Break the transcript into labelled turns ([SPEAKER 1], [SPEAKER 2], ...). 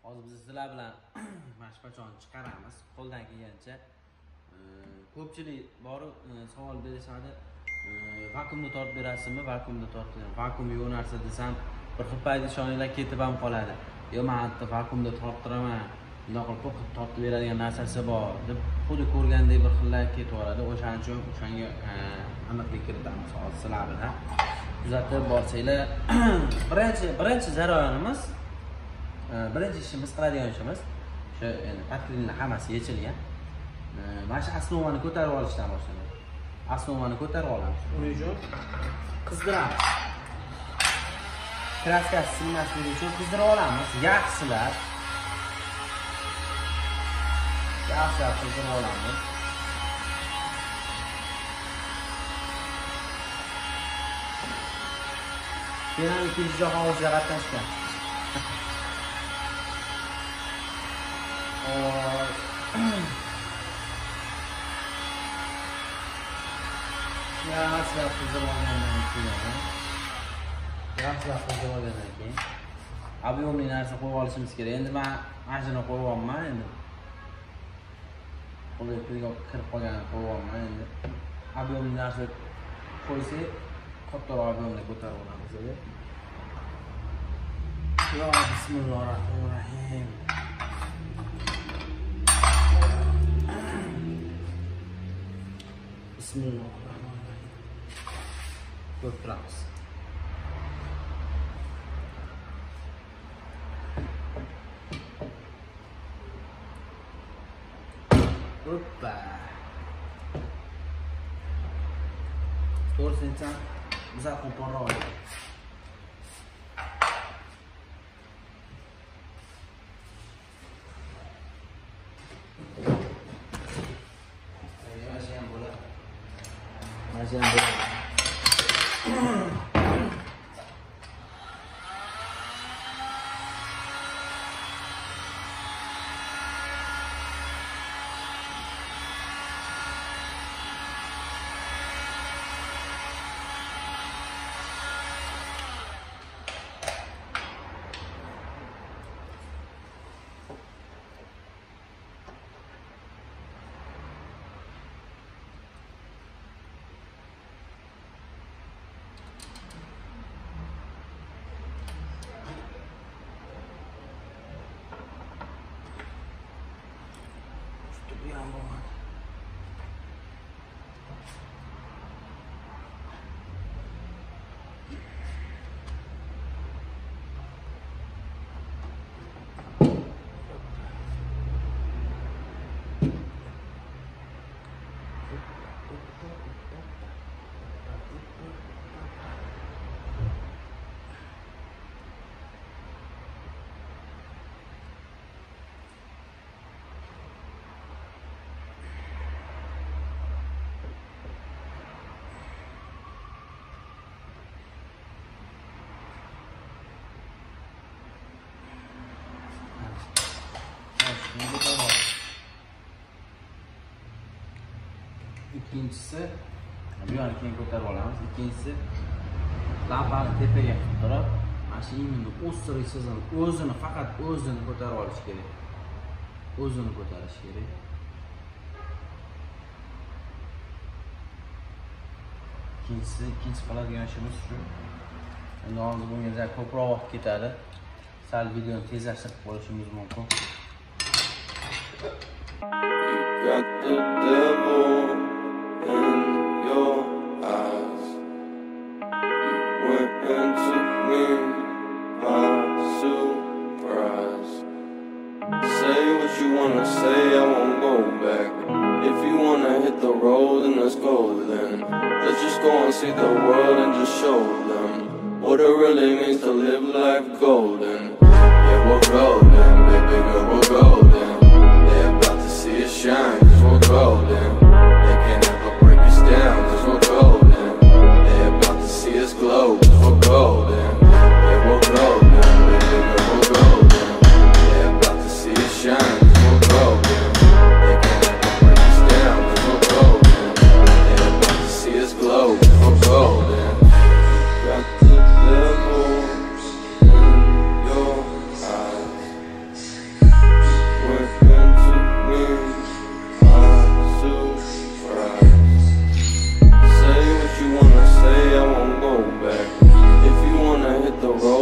[SPEAKER 1] Hozir biz sizlar bilan mashpachoni chiqaramiz. Qo'ldan kelgancha. Ko'pchilik borib savol berishadi. Vakuumni tortib berasizmi? Vakuumni tortib. Vakuum yo'q narsa desam, bir xil payda ishoninglar ketib ham qoladi. Yo, men hatto vakuumda torttiraman. Bunday qilib tortib beradigan narsasi bor deb xuddi ko'rgandek bir xillar ketib oladi. O'shaning uchun o'shanga aniqlik kiritamiz hozir sizlar bilan. Kuzatib borsanglar, birinchi jarayonimiz, birinchi ishimiz qiladigan ishimiz shu endi patklinlar hammasi yechilgan. Mana shu osnovani ko'tarib olishdan boshlanadi. Osnovani ko'tarib olamiz. Uning uchun qizdiramiz. Kraskasi sinmasligi uchun qizdirib olamiz. Yaxshilab qizdirib olamiz. Keyin ikkinchi jahonga qatnashgan. Yaxshilab qizdirib olgandan keyin объемный narsa qo'yib olishimiz kerak. Endi men majini qo'yyapman endi. Qo'lga kirib qolganini qo'yyapman endi. Объемный narsa qo'ysak, kattaroq ob'yomda ko'tarib olamiz. Yo, bismillahirrohmanirrohim. Bismillahirrohmanirrohim. Ko'taramiz. Hoppa. To'g'risini biza qo'porroq oladi. Masih boleh. İkincisi, bu yana keyin ko'tarib olamiz. İkincisi, lampani tepaga qilib turib, mana shu imonni o'stirib sizini o'zini faqat o'zini ko'tarib olish kerak. O'zini ko'tarish kerak. Ikkinchi qiladigan ishimiz shu. Endi hozir bunga ko'proq vaqt ketadi. Sal videoni tezlashtirib qo'yishimiz mumkin.
[SPEAKER 2] Got the devil in your eyes. You went and took me by surprise. Say what you wanna say, I won't go back. If you wanna hit the road, then let's go then. Let's just go and see the world and just show them what it really means to live life golden. Yeah, we're golden, baby girl, we're golden. They're about to see us shine, cause we're golden. They can't ever break us down, cause we're golden. They're about to see us glow, cause we're golden. Yeah, we're golden, baby girl, we're golden. They're about to see us shine, cause we're golden. They can't ever break us down, cause we're golden. They're about to see us glow, cause we're golden. Got the devil in your the road.